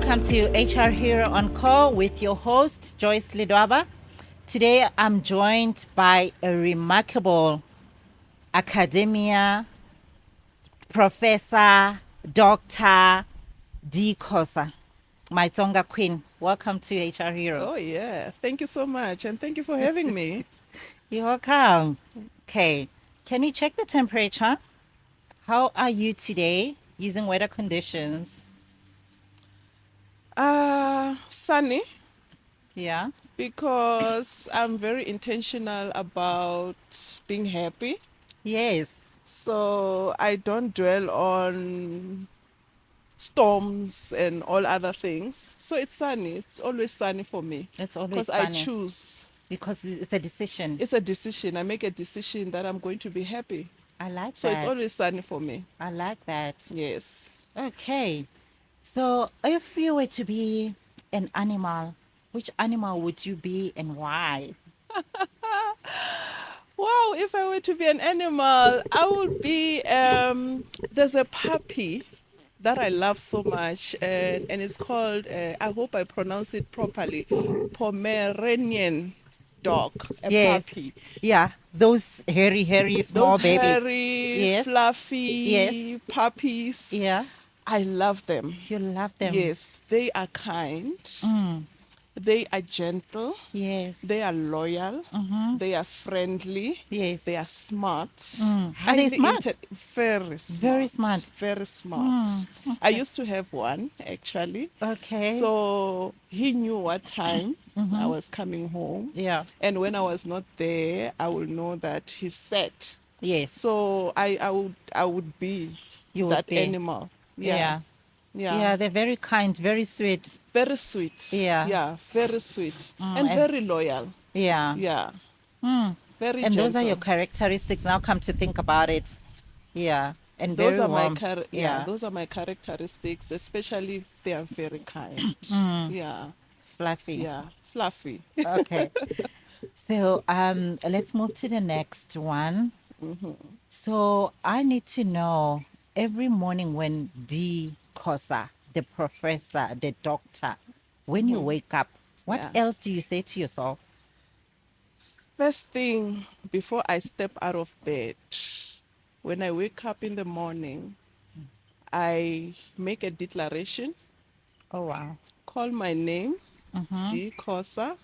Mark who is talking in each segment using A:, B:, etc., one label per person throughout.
A: Welcome to HR Hero on Call with your host, Joyce Ledwaba. Today I'm joined by a remarkable academia professor, Dr. D. Khosa, my Tonga queen. Welcome to HR Hero.
B: Oh, yeah. Thank you so much. And thank you for having me.
A: You're welcome. Okay, can we check the temperature? How are you today using weather conditions?
B: Sunny,
A: Yeah.
B: because I'm very intentional about being happy.
A: Yes.
B: So I don't dwell on storms and all other things. So it's sunny. It's always sunny for me
A: It's always
B: because I
A: sunny
B: choose.
A: because it's a decision.
B: It's a decision. I make a decision that I'm going to be happy.
A: I like
B: So it's
A: that.
B: always sunny for me.
A: I like that.
B: Yes.
A: Okay. So if you were to be an animal, which animal would you be and why?
B: Wow, if I were to be an animal, I would be there's a puppy that I love so much, and it's called I hope I pronounce it properly, Pomeranian dog, a
A: Yes.
B: puppy.
A: Yeah. Those hairy, small
B: Those
A: babies.
B: hairy,
A: Yes. Yes.
B: fluffy puppies,
A: Yeah.
B: I love them.
A: You love them.
B: Yes, they are kind,
A: Mm.
B: they are gentle,
A: Yes.
B: they are loyal,
A: Mm-hmm.
B: they are friendly,
A: Yes.
B: they are smart,
A: Mm. Are they smart?
B: very smart,
A: Very smart.
B: very smart.
A: Mm.
B: I used to have one actually.
A: Okay.
B: So he knew what time I
A: Mm-hmm.
B: was coming home,
A: Yeah.
B: and when I was not there, I will know that he's sad.
A: Yes.
B: So I would be
A: You would
B: that
A: be.
B: animal.
A: Yeah.
B: Yeah.
A: Yeah. They're very kind, very sweet.
B: Very sweet.
A: Yeah.
B: Yeah, very sweet.
A: Mm,
B: And
A: and-
B: very loyal.
A: Yeah.
B: Yeah.
A: Mm.
B: Very
A: And
B: gentle.
A: those are your characteristics. Now come to think about it. Yeah. And
B: Those
A: very
B: are my
A: warm. Yeah.
B: those are my characteristics, especially if they are very kind.
A: Mm.
B: Yeah.
A: Fluffy.
B: Yeah. Fluffy.
A: Okay. So let's move to the next one. So I need to know every morning when D. Khosa, the professor, the doctor, when you wake up, what
B: Yeah.
A: else do you say to yourself?
B: First thing before I step out of bed, when I wake up in the morning, I make a declaration,
A: Oh wow.
B: call my name,
A: Mm-hmm.
B: D. Khosa,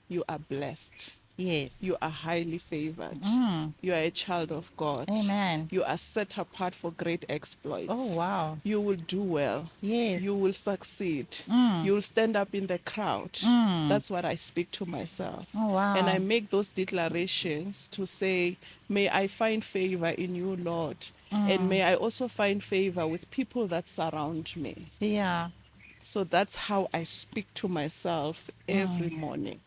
B: you are blessed.
A: Yes.
B: You are highly favored.
A: Mm.
B: You are a child of God.
A: Amen.
B: You are set apart for great exploits.
A: Oh wow.
B: You will do well.
A: Yes.
B: You will succeed.
A: Mm.
B: You will stand up in the crowd.
A: Mm.
B: That's what I speak to myself.
A: Oh wow.
B: And I make those declarations to say, may I find favor in you, Lord. And may I also find favor with people that surround me.
A: Yeah.
B: So that's how I speak to myself every morning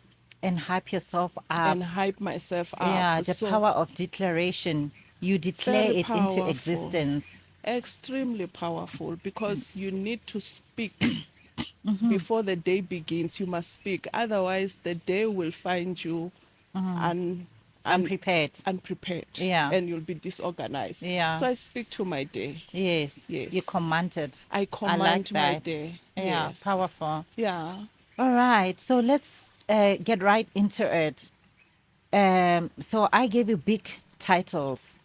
A: And hype yourself up.
B: and hype myself up.
A: Yeah, the
B: So
A: power of declaration. You declare
B: very
A: it into
B: powerful.
A: existence.
B: Extremely powerful, because you need to speak before the day begins. You must speak, otherwise the day will find you
A: Unprepared.
B: unprepared.
A: Yeah.
B: And you'll be disorganized.
A: Yeah.
B: So I speak to my day.
A: Yes.
B: Yes.
A: You commanded.
B: I command
A: like
B: my
A: that.
B: day.
A: Yeah,
B: Yes.
A: powerful.
B: Yeah.
A: All right, so let's get right into it. So I gave you big titles.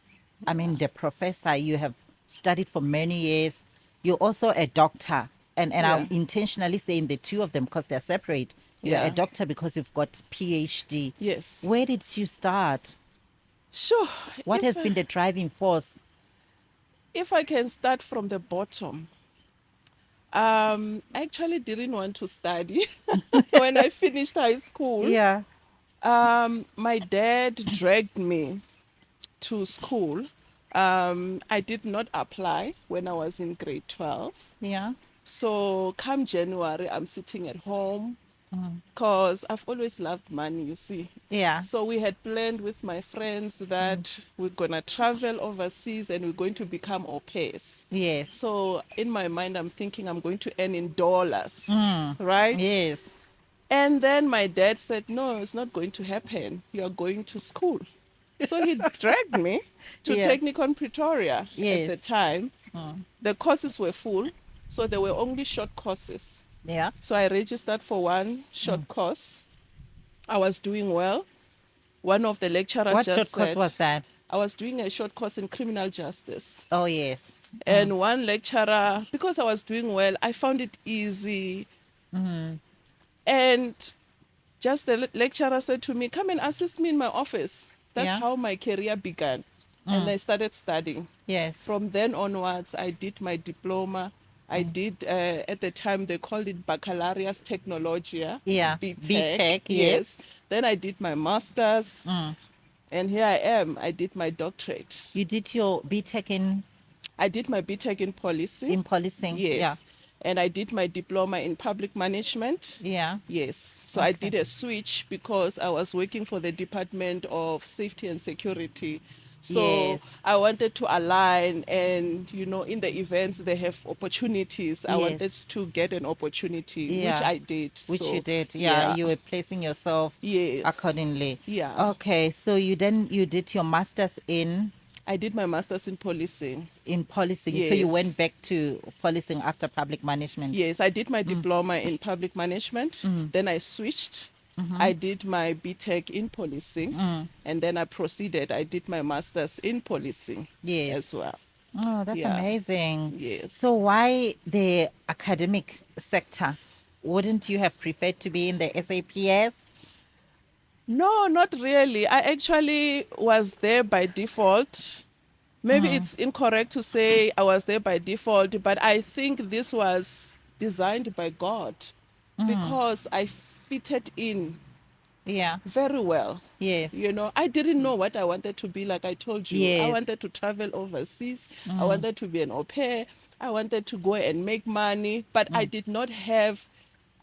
A: I mean, the professor, you have studied for many years. You're also a doctor. And I'm
B: Yeah.
A: intentionally saying the two of them because they're separate. You're
B: Yeah.
A: a doctor because you've got PhD.
B: Yes.
A: Where did you start?
B: Sure.
A: What
B: If
A: has
B: I-
A: been the driving force?
B: If I can start from the bottom, I actually didn't want to study when I finished high school.
A: Yeah.
B: My dad dragged me to school. I did not apply when I was in grade 12.
A: Yeah.
B: So come January, I'm sitting at home because I've always loved money, you see.
A: Yeah.
B: So we had planned with my friends that we're going to travel overseas and we're going to become au pairs.
A: Yes.
B: So in my mind, I'm thinking I'm going to earn in dollars, right?
A: Yes.
B: And then my dad said, no, it's not going to happen. You're going to school. So he dragged me to
A: Yeah.
B: Technicon Pretoria at
A: Yes.
B: the time. The courses were full, so there were only short courses.
A: Yeah.
B: So I registered for one short course. I was doing well. One of the lecturers
A: What
B: just
A: short course
B: said,
A: was that?
B: I was doing a short course in criminal justice.
A: Oh, yes.
B: And one lecturer, because I was doing well, I found it easy. And just the lecturer said to me, come and assist me in my office. That's
A: Yeah.
B: how my career began. And I started studying.
A: Yes.
B: From then onwards, I did my diploma. I did, at the time, they called it Baccalaureate Technologia,
A: Yeah. B
B: B-Tech,
A: Tech,
B: yes.
A: yes.
B: Then I did my master's, and here I am. I did my doctorate.
A: You did your B Tech
B: I did my B-Tech in policing,
A: in policing. Yeah.
B: yes. And I did my diploma in public management.
A: Yeah.
B: Yes. So I
A: Okay.
B: did a switch because I was working for the Department of Safety and Security. So
A: Yes.
B: I wanted to align, and in the events they have opportunities. I
A: Yes.
B: wanted to get an opportunity, which
A: Yeah.
B: I did.
A: Which you
B: So
A: did. Yeah.
B: yeah.
A: You were placing yourself
B: Yes.
A: accordingly.
B: Yeah.
A: Okay. So you did your master's
B: I did my master's in policing.
A: in policing. So you
B: Yes.
A: went back to policing after public management.
B: Yes, I did my diploma in public management. Then I switched. I did my BTech in policing. And then I proceeded. I did my master's in policing
A: Yes.
B: as well.
A: Oh, that's
B: Yeah.
A: amazing.
B: Yes.
A: So why the academic sector? Wouldn't you have preferred to be in the SAPS?
B: No, not really. I actually was there by default. Maybe it's incorrect to say I was there by default, but I think this was designed by God because I fitted in
A: Yeah.
B: very well.
A: Yes.
B: I didn't know what I wanted to be, like I told you. I
A: Yes.
B: wanted to travel overseas. I wanted to be an au pair. I wanted to go and make money, but I did not have,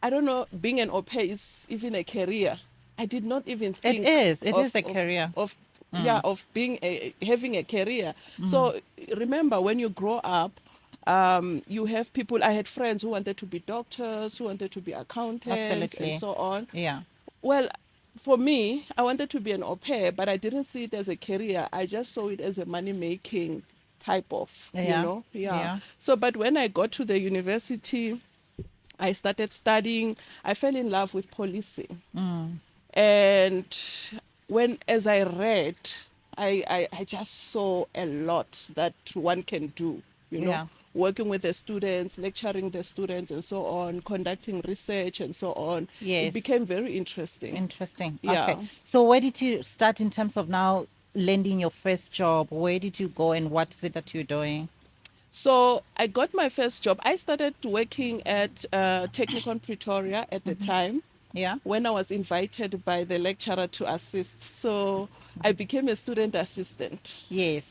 B: I don't know, being an au pair is even a career. I did not even
A: It
B: think
A: is. It is
B: of,
A: a career.
B: of being having a career. So remember, when you grow up, you have people. I had friends who wanted to be doctors, who wanted to be accountants, and
A: Absolutely.
B: so on.
A: Yeah.
B: Well, for me, I wanted to be an au pair, but I didn't see it as a career. I just saw it as a money making type of,
A: Yeah.
B: yeah.
A: Yeah.
B: So, but when I got to the university, I started studying. I fell in love with policing. And as I read, I just saw a lot that one can do,
A: Yeah.
B: working with the students, lecturing the students and so on, conducting research and so on. It
A: Yes.
B: became very interesting.
A: Interesting.
B: Yeah.
A: Okay. So where did you start in terms of now landing your first job? Where did you go and what is it that you're doing?
B: So I got my first job. I started working at Technicon Pretoria at the time
A: Yeah.
B: when I was invited by the lecturer to assist. So I became a student assistant.
A: Yes.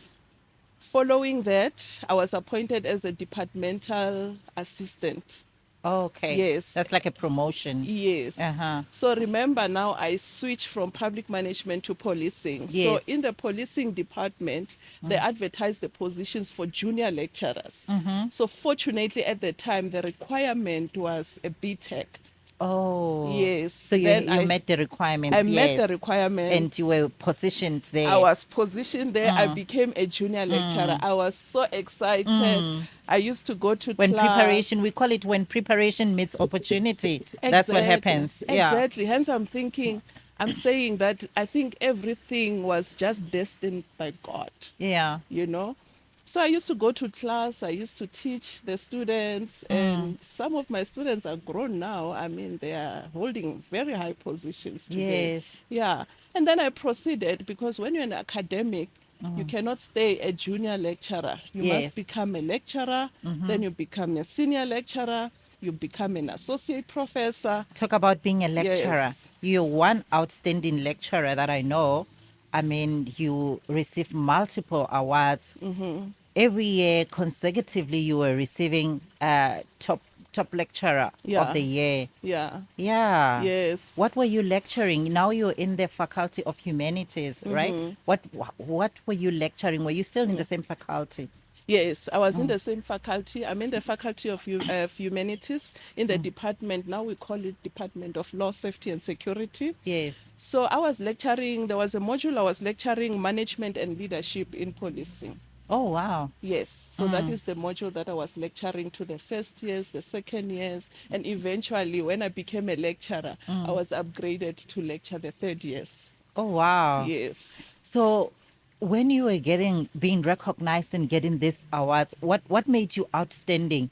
B: Following that, I was appointed as a departmental assistant.
A: Okay.
B: Yes.
A: That's like a promotion.
B: Yes.
A: Uh-huh.
B: So remember now I switched from public management to policing. So
A: Yes.
B: in the policing department, they advertised the positions for junior lecturers. So fortunately at the time, the requirement was a BTech.
A: Oh.
B: Yes.
A: So
B: Then
A: you met the requirements.
B: I met the
A: yes.
B: requirements.
A: And you were positioned there.
B: I was positioned there. I became a junior lecturer. I was so excited. I used to go to
A: when
B: class.
A: preparation, we call it when preparation meets opportunity. That's what happens. Yeah.
B: Exactly. Hence, I'm saying that I think everything was just destined by God,
A: Yeah.
B: So I used to go to class, I used to teach the students, and some of my students are grown now. I mean, they are holding very high positions today.
A: Yes.
B: Yeah. And then I proceeded because when you're an academic, you cannot stay a junior lecturer. You
A: Yes.
B: must become a lecturer, then you become a senior lecturer, you become an associate professor.
A: Talk about being a lecturer.
B: Yes.
A: You're one outstanding lecturer that I know. I mean, you received multiple awards. Every year consecutively, you were receiving top lecturer
B: Yeah.
A: of the year.
B: Yeah.
A: Yeah.
B: Yes.
A: What were you lecturing? Now you're in the Faculty of Humanities, right? What were you lecturing? Were you still in the same faculty?
B: Yes, I was in the same faculty. I'm in the Faculty of Humanities in the department. Now we call it Department of Law, Safety and Security.
A: Yes.
B: So I was lecturing, there was a module I was lecturing management and leadership in policing.
A: Oh, wow.
B: Yes, so that is the module that I was lecturing to the first years, the second years, and eventually when I became a lecturer, I was upgraded to lecture the third years.
A: Oh, wow.
B: Yes.
A: So, when you were being recognized and getting these awards, what made you outstanding?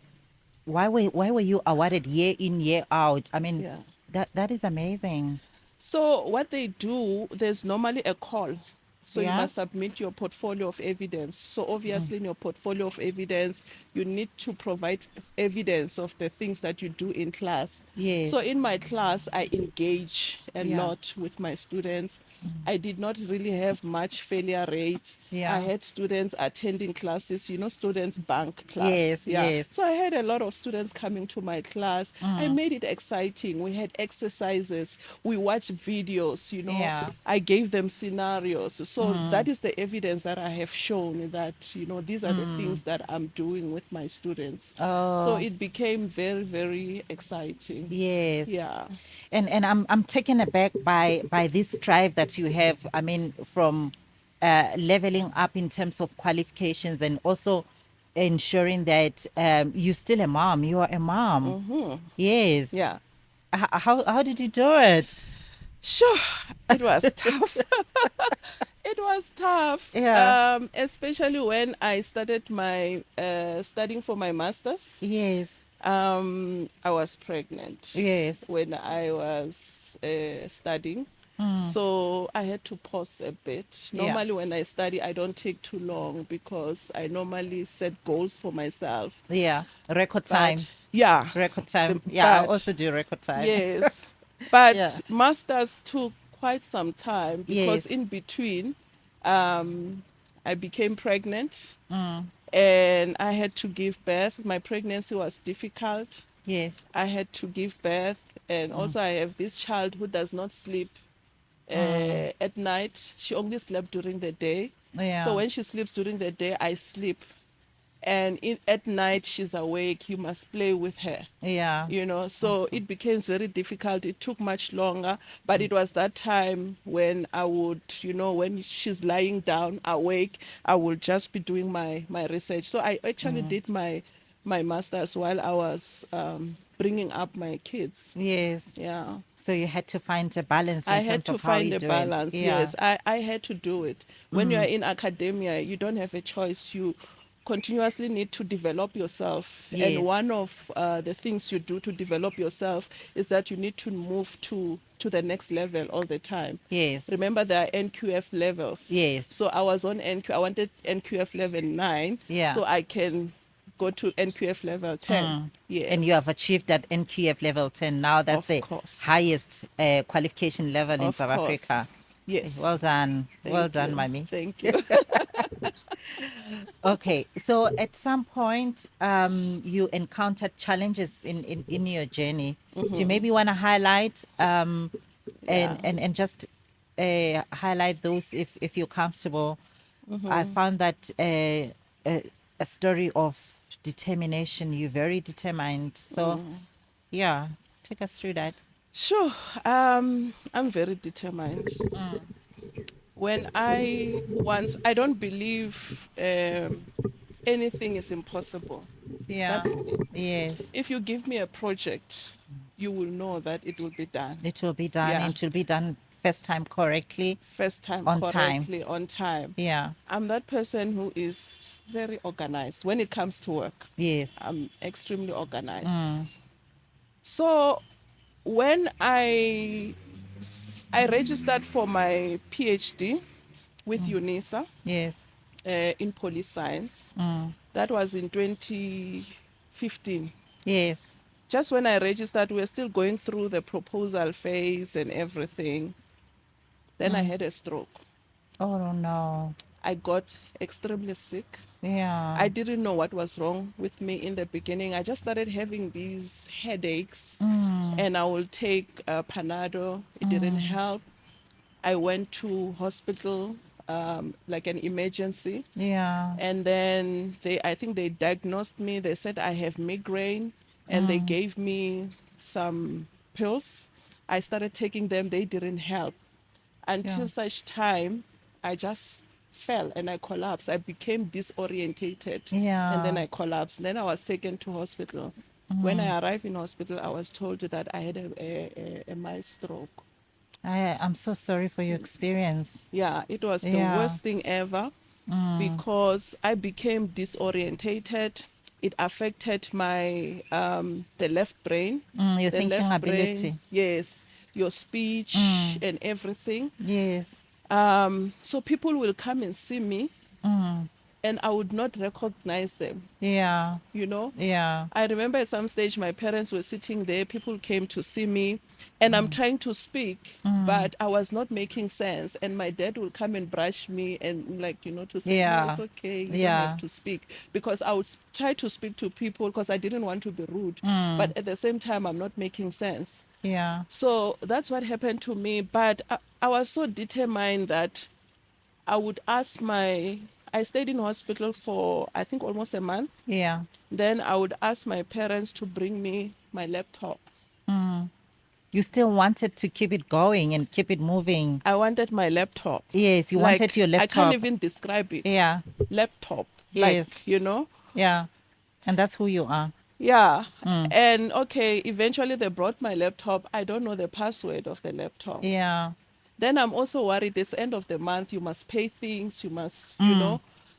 A: Why were you awarded year in year out? I mean,
B: Yeah.
A: that is amazing.
B: So what they do, there's normally a call. So you
A: Yeah.
B: must submit your portfolio of evidence. So obviously in your portfolio of evidence, you need to provide evidence of the things that you do in class. So
A: Yes.
B: in my class, I engage a
A: Yeah.
B: lot with my students. I did not really have much failure rates. I
A: Yeah.
B: had students attending classes, students bank class.
A: Yes.
B: Yeah.
A: Yes.
B: So I had a lot of students coming to my class. I made it exciting. We had exercises. We watched videos.
A: Yeah.
B: I gave them scenarios. So that is the evidence that I have shown that, these are the things that I'm doing with my students. So
A: Oh,
B: it became very, very exciting.
A: yes.
B: Yeah.
A: And I'm taken aback by this drive that you have. I mean, from leveling up in terms of qualifications and also ensuring that you're still a mom. You are a mom. Yes.
B: Yeah.
A: How did you do it?
B: Sure. It was tough. It was tough,
A: Yeah.
B: especially when I started my studying for my master's.
A: Yes.
B: I was pregnant
A: Yes.
B: when I was studying. So I had to pause a bit.
A: Yeah.
B: Normally, when I study, I don't take too long because I normally set goals for myself.
A: Yeah. Record time.
B: But yeah,
A: Record time. Yeah. I
B: but
A: also do record time.
B: yes,
A: Yeah.
B: but masters took quite some time because
A: Yes.
B: in between, I became pregnant
A: Mm.
B: and I had to give birth. My pregnancy was difficult.
A: Yes.
B: I had to give birth, and also I have this child who does not sleep at night. She only slept during the day. So
A: Yeah.
B: when she sleeps during the day, I sleep. And at night, she's awake. You must play with her.
A: Yeah.
B: So it became very difficult. It took much longer, but it was that time when I would, when she's lying down awake, I would just be doing my research. So I actually did my master's while I was bringing up my kids.
A: Yes.
B: Yeah.
A: So you had to find a balance
B: I
A: in
B: had
A: terms
B: to
A: of how
B: find
A: you
B: a
A: do it.
B: balance.
A: Yeah.
B: Yes, I had to do it. When you are in academia, you don't have a choice. You continuously need to develop yourself. And
A: Yes.
B: one of the things you do to develop yourself is that you need to move to the next level all the time.
A: Yes.
B: Remember, there are NQF levels.
A: Yes.
B: So I was on NQ. I wanted NQF level 9,
A: Yeah.
B: so I can go to NQF level 10.
A: And you have
B: Yes,
A: achieved that NQF level 10 now. That's
B: of
A: the
B: course.
A: highest qualification level in
B: Of
A: South Africa.
B: course.
A: Well
B: Yes.
A: done. Well
B: Thank
A: done,
B: you.
A: mommy.
B: Thank you.
A: Okay. So at some point, you encountered challenges in your journey. Do you maybe want to highlight
B: Yeah.
A: and just highlight those if you're comfortable? I found that a story of determination. You're very determined. So, yeah, take us through that.
B: Sure. I'm very determined. When I don't believe anything is impossible.
A: Yeah.
B: That's me.
A: Yes.
B: If you give me a project, you will know that it will be done.
A: It will be done.
B: Yeah.
A: It will be done first time correctly,
B: First time
A: on time.
B: correctly, on time.
A: Yeah.
B: I'm that person who is very organized when it comes to work.
A: Yes.
B: I'm extremely organized. So when I registered for my PhD with UNISA
A: Yes.
B: in police science, that was in 2015.
A: Yes.
B: Just when I registered, we were still going through the proposal phase and everything. Then I had a stroke.
A: Oh no.
B: I got extremely sick.
A: Yeah.
B: I didn't know what was wrong with me in the beginning. I just started having these headaches, and I will take Panado. It didn't help. I went to hospital, like an emergency,
A: Yeah.
B: and then I think they diagnosed me. They said I have migraine, and they gave me some pills. I started taking them. They didn't help until
A: Yeah.
B: such time I just fell and I collapsed. I became disorientated, and then
A: Yeah.
B: I collapsed. Then I was taken to hospital. When I arrived in hospital, I was told that I had a mild stroke.
A: I'm so sorry for your experience.
B: Yeah, it was the
A: Yeah.
B: worst thing ever because I became disorientated. It affected my the left brain.
A: Your
B: The
A: thinking
B: left brain,
A: ability.
B: yes, your speech and everything.
A: Yes.
B: So people will come and see me, and I would not recognize them,
A: Yeah.
B: you know.
A: Yeah.
B: I remember at some stage my parents were sitting there, people came to see me, and I'm trying to speak, but I was not making sense. And my dad will come and brush me and, like, to say, no,
A: Yeah.
B: it's okay, you don't have
A: Yeah.
B: to speak. Because I would try to speak to people because I didn't want to be rude, but at the same time, I'm not making sense.
A: Yeah.
B: So that's what happened to me. But I was so determined that I would ask I stayed in hospital for, I think, almost a month.
A: Yeah.
B: Then I would ask my parents to bring me my laptop.
A: You still wanted to keep it going and keep it moving.
B: I wanted my laptop.
A: Yes, you wanted
B: Like,
A: your
B: I can't
A: laptop.
B: even describe it.
A: Yeah.
B: Laptop.
A: Yes.
B: Like, you know?
A: Yeah. And that's who you are.
B: Yeah. And okay, eventually they brought my laptop. I don't know the password of the laptop.
A: Yeah.
B: Then I'm also worried it's end of the month. You must pay things. You must.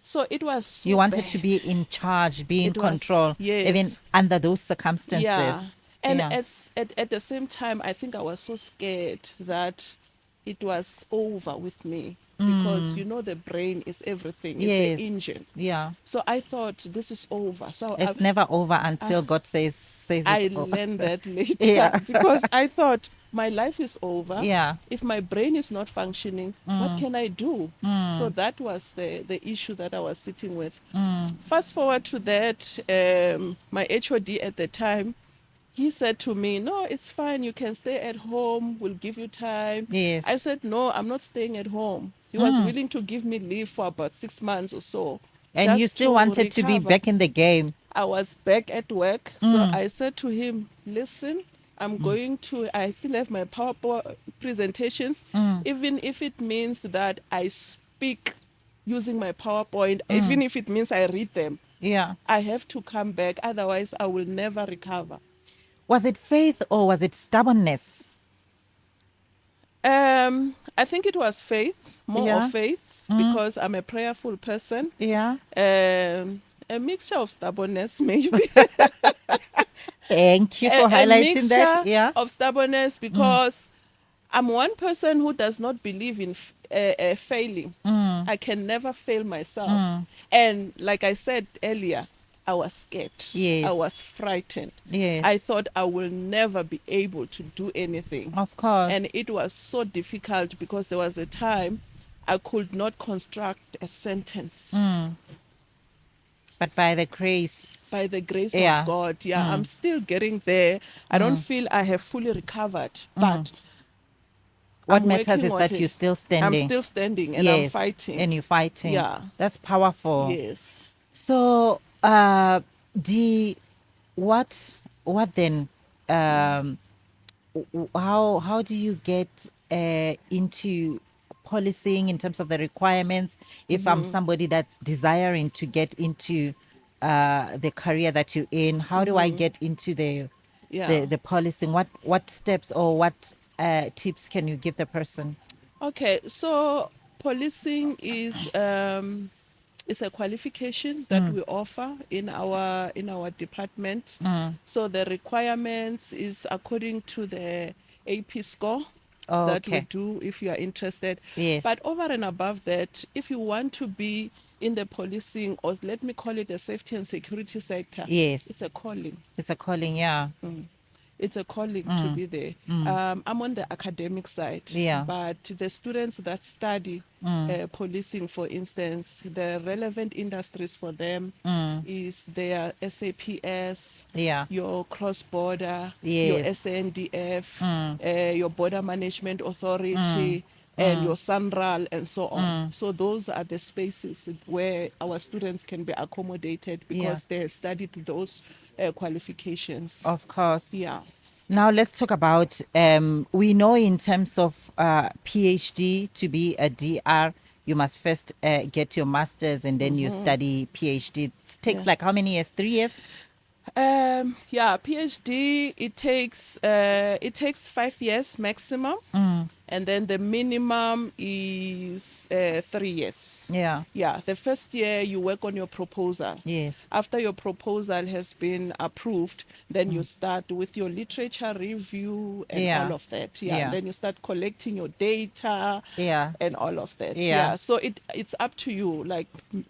B: So it was
A: You
B: so
A: wanted to be
B: bad.
A: in charge, be in
B: It was,
A: control, even
B: yes.
A: under those circumstances.
B: Yeah. And
A: Yeah.
B: at the same time, I think I was so scared that it was over with me because, the brain is everything, it's the
A: Yes.
B: engine.
A: Yeah.
B: So I thought this is over. So
A: It's never over until God says it's
B: I
A: over.
B: learned that later
A: Yeah.
B: because I thought my life is over.
A: Yeah.
B: If my brain is not functioning, what can I do? So that was the issue that I was sitting with. Fast forward to that, my HOD at the time, he said to me, no, it's fine. You can stay at home. We'll give you time.
A: Yes.
B: I said, no, I'm not staying at home. He was willing to give me leave for about 6 months or so
A: And you
B: just
A: still
B: to
A: wanted to be
B: recover.
A: back in the game.
B: I was back at work. So I said to him, listen, I still have my PowerPoint presentations, even if it means that I speak using my PowerPoint, even if it means I read them.
A: Yeah.
B: I have to come back. Otherwise, I will never recover.
A: Was it faith or was it stubbornness?
B: I think it was faith, more of
A: Yeah.
B: faith, because I'm a prayerful person.
A: Yeah.
B: A mixture of stubbornness, maybe.
A: Thank you for
B: A
A: highlighting that.
B: mixture
A: Yeah.
B: of stubbornness because I'm one person who does not believe in failing. I can never fail myself. And like I said earlier, I was scared.
A: Yes.
B: I was frightened.
A: Yes.
B: I thought I will never be able to do anything.
A: Of course.
B: And it was so difficult because there was a time I could not construct a sentence.
A: But by the grace.
B: By the grace
A: Yeah.
B: of God, I'm still getting there. I don't feel I have fully recovered, but
A: What
B: I'm
A: matters
B: working
A: is
B: on
A: that
B: it.
A: you're still standing.
B: I'm still standing and I'm
A: Yes.
B: fighting.
A: And you're fighting.
B: Yeah.
A: That's powerful.
B: Yes.
A: So, what then? How do you get into policing in terms of the requirements? If I'm somebody that's desiring to get into the career that you're in, how do I get into
B: Yeah.
A: the policing? What steps or what tips can you give the person?
B: Okay, so policing is a qualification that we offer in our department. So the requirements is according to the AP score
A: Oh,
B: that we
A: okay.
B: do if you are interested.
A: Yes.
B: But over and above that, if you want to be in the policing, or let me call it the safety and security sector,
A: Yes.
B: it's a calling.
A: It's a calling, yeah.
B: It's a calling to be there. I'm on the academic side,
A: Yeah.
B: but the students that study policing, for instance, the relevant industries for them is their SAPS,
A: Yeah.
B: your cross-border,
A: Yes.
B: your SNDF, your Border Management Authority, and your SANRAL, and so on. So those are the spaces where our students can be accommodated because they have studied those qualifications.
A: Of course.
B: Yeah.
A: Now let's talk about we know in terms of PhD to be a DR you must first get your master's and then you study PhD. It takes
B: Yeah.
A: like how many years? 3 years?
B: Yeah, PhD it takes 5 years maximum, and then the minimum is 3 years.
A: Yeah.
B: Yeah, the first year you work on your proposal.
A: Yes.
B: After your proposal has been approved, then you start with your literature review and
A: Yeah.
B: all of that. Yeah,
A: Yeah.
B: and then you start collecting your data
A: Yeah.
B: and all of that.
A: Yeah.
B: Yeah, so it's up to you. Like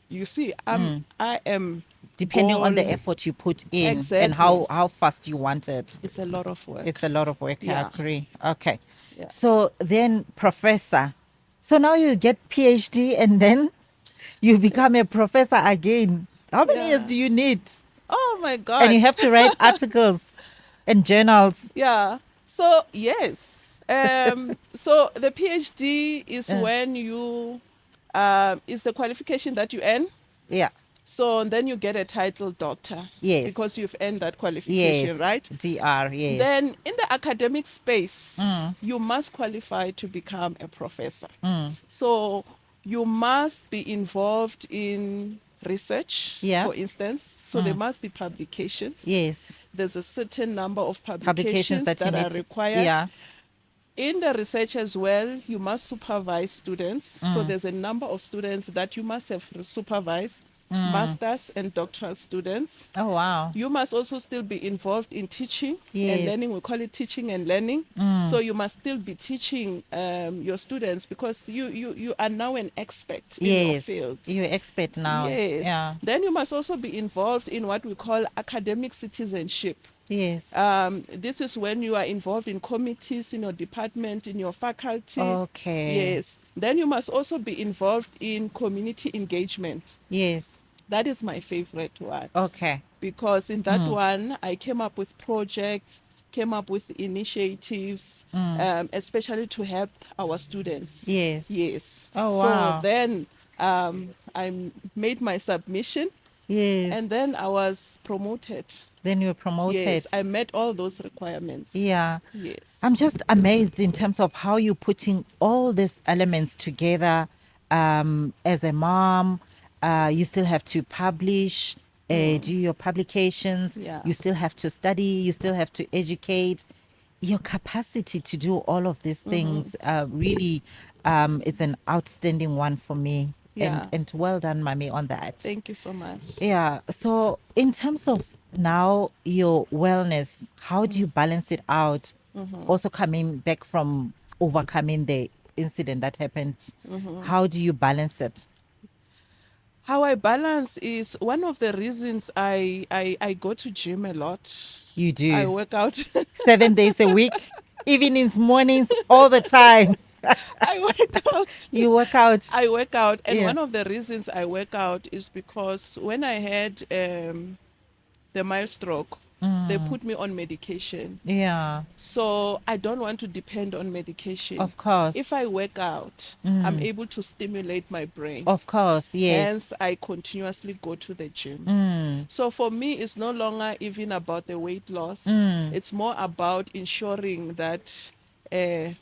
B: you see, I am
A: Depending on the
B: ball.
A: effort you put in and
B: Exactly.
A: how fast you want it.
B: It's a lot of work.
A: It's a lot of work. I
B: Yeah.
A: agree. Okay.
B: Yeah.
A: So then, professor. So now you get PhD and then you become a professor again. How many years
B: Yeah.
A: do you need?
B: Oh my
A: And
B: God.
A: you have to write articles and journals.
B: Yeah. So yes. So the PhD is
A: Uh,
B: when you is the qualification that you earn.
A: yeah.
B: So then you get a title doctor.
A: Yes.
B: Because you've earned that qualification,
A: Yes.
B: right?
A: DR. Yes.
B: Then in the academic space, you must qualify to become a professor. So you must be involved in research,
A: Yeah.
B: for instance. So there must be publications.
A: Yes.
B: There's a certain number of
A: Publications
B: publications
A: that you
B: that are
A: need.
B: required.
A: Yeah.
B: In the research as well, you must supervise students. So there's a number of students that you must have supervised, masters and doctoral students.
A: Oh wow.
B: You must also still be involved in teaching
A: Yes.
B: and learning. We call it teaching and learning. So you must still be teaching your students because you are now an expert in your
A: Yes.
B: field.
A: You're expert now.
B: Yes.
A: Yeah.
B: Then you must also be involved in what we call academic citizenship.
A: Yes.
B: This is when you are involved in committees in your department, in your faculty.
A: Okay.
B: Yes. Then you must also be involved in community engagement.
A: Yes.
B: That is my favorite one.
A: Okay.
B: Because in that one, I came up with projects, came up with initiatives, especially to help our students.
A: Yes.
B: Yes.
A: Oh,
B: so
A: wow.
B: then I made my submission,
A: Yes.
B: and then I was promoted.
A: Then you were promoted.
B: Yes, I met all those requirements.
A: Yeah.
B: Yes.
A: I'm just amazed in terms of how you're putting all these elements together. As a mom, you still have to publish, do your publications.
B: Yeah.
A: You still have to study. You still have to educate. Your capacity to do all of these things, really, it's an outstanding one for me.
B: Yeah.
A: And well done, Mommy, on that.
B: Thank you so much.
A: Yeah. So, in terms of now your wellness, how do you balance it out? Also, coming back from overcoming the incident that happened, how do you balance it?
B: How I balance is one of the reasons I go to gym a lot.
A: You do
B: I work out.
A: 7 days a week, evenings, mornings, all the time.
B: I work out.
A: You work out.
B: I work out, and
A: Yeah.
B: one of the reasons I work out is because when I had the mild stroke, they put me on medication.
A: Yeah.
B: So I don't want to depend on medication.
A: Of course.
B: If I work out, I'm able to stimulate my brain.
A: Of course. Yes.
B: Hence, I continuously go to the gym. So for me, it's no longer even about the weight loss. It's more about ensuring that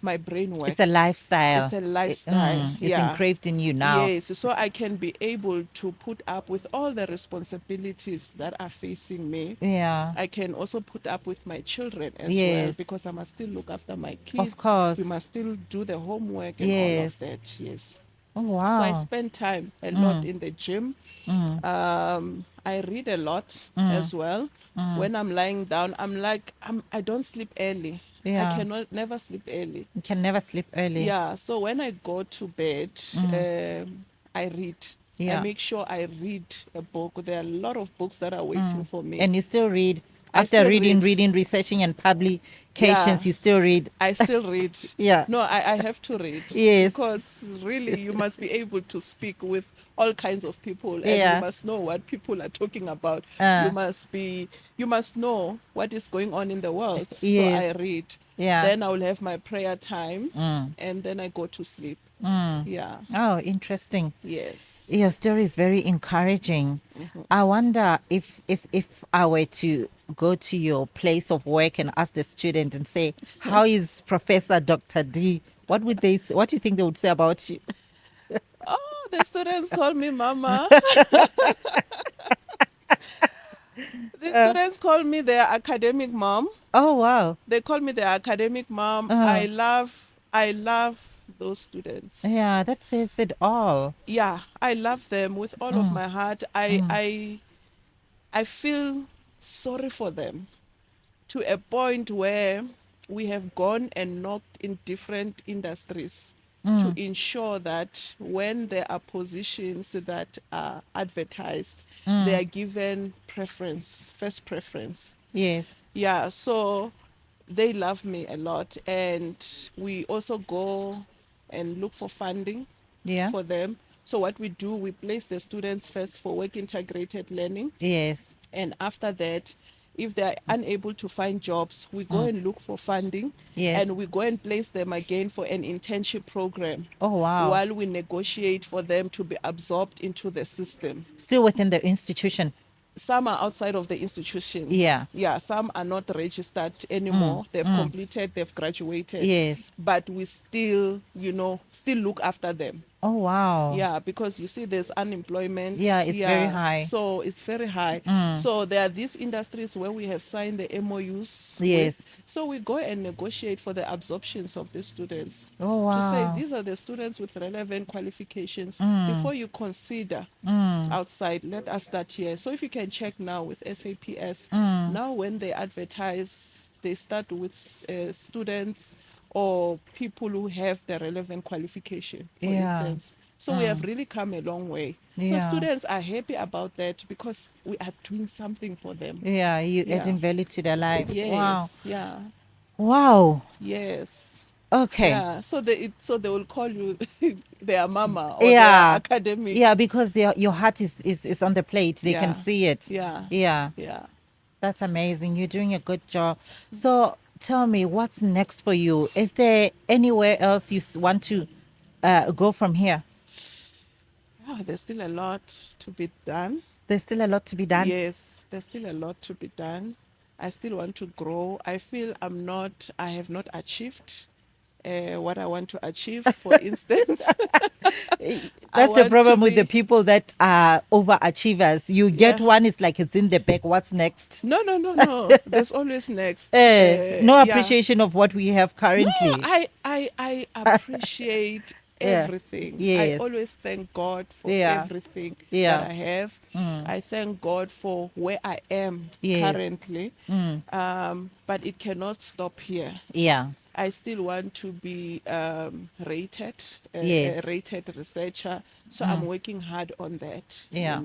B: my brain works.
A: It's a lifestyle.
B: It's a lifestyle.
A: It's engraved in you now.
B: Yes, so I can be able to put up with all the responsibilities that are facing me.
A: Yeah.
B: I can also put up with my children as well
A: Yes.
B: because I must still look after my kids.
A: Of course.
B: We must still do the homework and all
A: Yes.
B: of that. Yes.
A: Oh, wow.
B: So I spend time a lot in the gym. I read a lot as well. When I'm lying down, I don't sleep early.
A: Yeah.
B: I cannot never sleep early.
A: You can never sleep early.
B: Yeah. So when I go to bed, I read.
A: Yeah.
B: I make sure I read a book. There are a lot of books that are waiting for me.
A: And you still read.
B: I
A: After
B: still
A: reading,
B: read.
A: researching, and publications,
B: Yeah.
A: you still read.
B: I still read.
A: Yeah.
B: No, I have to read.
A: Yes.
B: Because really, you must be able to speak with all kinds of people, and
A: Yeah.
B: you must know what people are talking about.
A: Uh.
B: You must know what is going on in the world. So
A: Yes.
B: I read.
A: Yeah.
B: Then I will have my prayer time, and then I go to sleep. Yeah.
A: Oh, interesting.
B: Yes.
A: Your story is very encouraging. I wonder if I were to go to your place of work and ask the student and say, "How is Professor Dr. D?" What would they? What do you think they would say about you?
B: Oh, the students call me mama. The students call me their academic mom.
A: Oh, wow.
B: They call me their academic mom.
A: Uh,
B: I love those students.
A: yeah, that says it all.
B: Yeah, I love them with all of
A: Mm,
B: my heart.
A: mm,
B: I feel sorry for them to a point where we have gone and knocked in different industries to
A: mm,
B: ensure that when there are positions that are advertised, they
A: mm.
B: are given preference, first preference.
A: Yes.
B: Yeah, so they love me a lot. And we also go and look for funding
A: Yeah.
B: for them. So what we do, we place the students first for work integrated learning.
A: Yes.
B: And after that, if they're unable to find jobs, we go
A: Mm.
B: and look for funding
A: Yes.
B: and we go and place them again for an internship program
A: Oh, wow.
B: while we negotiate for them to be absorbed into the system.
A: Still within the institution.
B: Some are outside of the institution.
A: Yeah.
B: Yeah, some are not registered
A: Mm,
B: anymore. They've
A: mm.
B: completed, they've graduated.
A: Yes.
B: But we still, still look after them.
A: Oh, wow.
B: Yeah, because you see, there's
A: Yeah,
B: unemployment.
A: it's very
B: Yeah,
A: high.
B: so it's very high.
A: Mm.
B: So there are these industries where we have signed the MOUs with.
A: Yes.
B: So we go and negotiate for the absorptions of the students
A: Oh,
B: to say
A: wow.
B: these are the students with relevant qualifications.
A: Mm,
B: Before you consider
A: mm,
B: outside, let us start here. So if you can check now with SAPS,
A: mm.
B: now when they advertise, they start with students or people who have the relevant qualification, for
A: Yeah.
B: instance. So we have
A: Mm.
B: really come a long way. So
A: Yeah.
B: students are happy about that because we are doing something for them.
A: Yeah. You
B: Yeah.
A: adding value to their lives. Wow.
B: Yes. Yeah.
A: Wow.
B: Yes.
A: Okay.
B: Yeah. So they will call you their mama or their
A: Yeah.
B: academic.
A: Yeah, because your heart is on the plate. They can
B: Yeah.
A: see it.
B: Yeah.
A: Yeah.
B: Yeah.
A: That's amazing. You're doing a good job. So tell me, what's next for you? Is there anywhere else you want to go from here?
B: Oh, there's still a lot to be done.
A: There's still a lot to be done.
B: Yes, there's still a lot to be done. I still want to grow. I feel I have not achieved what I want to achieve. For instance, I
A: That's the
B: want to
A: problem with the
B: be,
A: people that are overachievers. You get
B: yeah.
A: one, it's like it's in the back. What's next?
B: No, no, no, no. There's always next.
A: No
B: Yeah.
A: appreciation of what we have
B: No,
A: currently.
B: I appreciate
A: Yeah.
B: everything. I
A: Yes.
B: always thank God for
A: Yeah.
B: everything that
A: Yeah.
B: I have. I thank God for where I am
A: Yes.
B: currently. But it cannot stop here.
A: Yeah.
B: I still want to be rated, a
A: Yes.
B: rated researcher. So I'm working hard on that.
A: Yeah.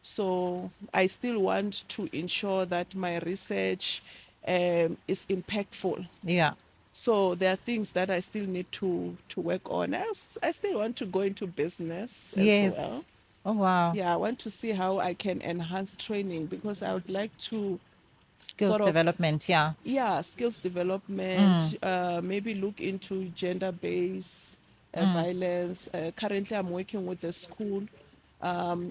B: So I still want to ensure that my research is impactful.
A: Yeah.
B: So there are things that I still need to work on. I still want to go into business as
A: Yes.
B: well.
A: Oh, wow.
B: Yeah, I want to see how I can enhance training because I would like to
A: Skills
B: sort of,
A: development. Yeah.
B: yeah, skills development, maybe look into gender-based violence. Currently, I'm working with a school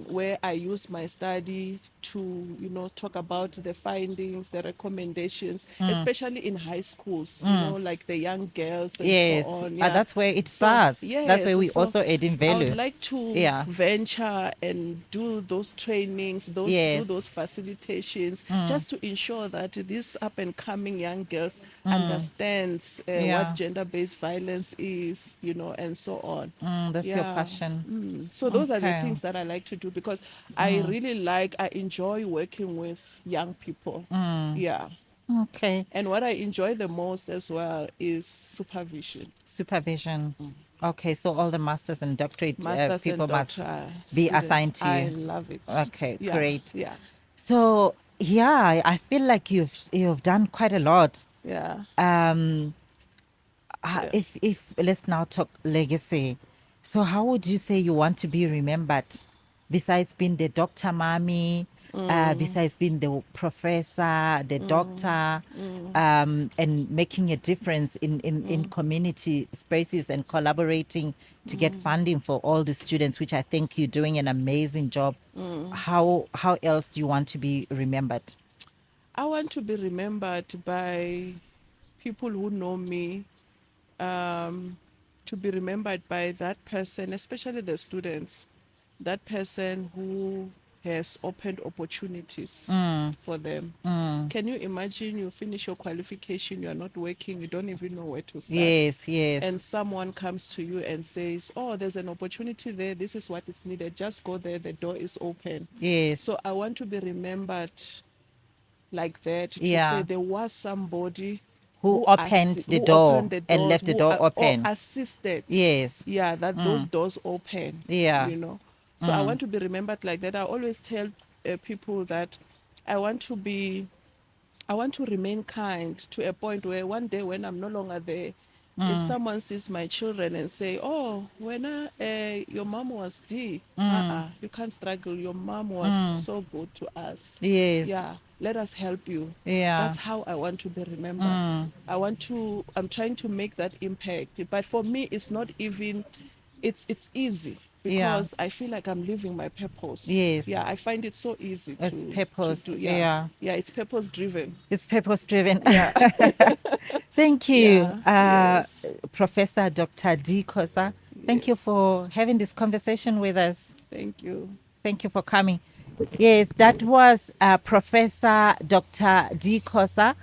B: where I use my study to, talk about the findings, the recommendations, especially in high schools, like the young girls and so
A: Yes.
B: on. Yeah.
A: That's where it
B: So,
A: starts. That's
B: yes,
A: where we
B: so
A: also add in
B: I would
A: value.
B: like to
A: Yeah.
B: venture and do those trainings, do
A: Yes.
B: those facilitations, just to ensure that these up and coming young girls understands
A: Yeah.
B: what gender-based violence is, and so on.
A: That's your
B: Yeah.
A: passion.
B: So those are the
A: Okay.
B: things that I like to do because I enjoy working with young people. Yeah.
A: Okay.
B: And what I enjoy the most as well is supervision.
A: Supervision. Okay, so all the masters and doctorate
B: Masters and
A: people must
B: doctor
A: be
B: students.
A: assigned to
B: I
A: you.
B: love it.
A: Okay,
B: Yeah.
A: great.
B: Yeah.
A: So yeah, I feel like you've done quite a lot.
B: Yeah.
A: Um,
B: Yeah.
A: if let's now talk legacy. So how would you say you want to be remembered, besides being the doctor mommy, besides being the professor, the doctor, and making a difference in community spaces and collaborating to get funding for all the students, which I think you're doing an amazing job. How else do you want to be remembered?
B: I want to be remembered by people who know me, to be remembered by that person, especially the students, that person who has opened opportunities for them. Can you imagine you finish your qualification, you are not working, you don't even know where to start?
A: Yes, yes,
B: And someone comes to you and says, oh, there's an opportunity there, this is what is needed, just go there, the door is open.
A: yes.
B: So I want to be remembered like that, to say
A: Yeah.
B: there was somebody
A: Who opened the
B: who
A: door
B: opened the
A: and
B: doors,
A: left the door
B: or
A: open.
B: assisted,
A: Yes.
B: yeah, that those doors open,
A: Yeah.
B: you know. So I want to be remembered like that. I always tell people that I want to be I want to remain kind to a point where one day when I'm no longer there, if someone sees my children and say, oh, when your mom was D, you can't struggle. Your mom was so good to us.
A: Yes.
B: Yeah, let us help you.
A: Yeah.
B: That's how I want to be remembered. I'm trying to make that impact. But for me, it's not even, it's easy
A: Yeah.
B: because I feel like I'm living my purpose.
A: Yes.
B: Yeah, I find it so easy
A: It's
B: to
A: purpose.
B: do. Yeah,
A: Yeah.
B: yeah, it's purpose driven.
A: It's purpose driven.
B: Yeah.
A: Thank you,
B: Yeah, yes,
A: Professor Dr. D. Khosa. Thank you
B: yes.
A: for having this conversation with us.
B: Thank you.
A: Thank you for coming. Yes, that was Professor Dr. D. Khosa.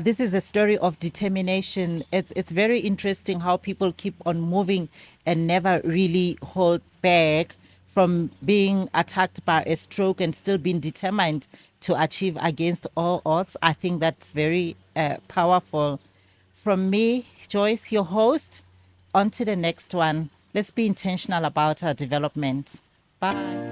A: This is a story of determination. It's very interesting how people keep on moving and never really hold back from being attacked by a stroke and still being determined to achieve against all odds. I think that's very powerful. From me, Joyce, your host, on to the next one. Let's be intentional about our development. Bye.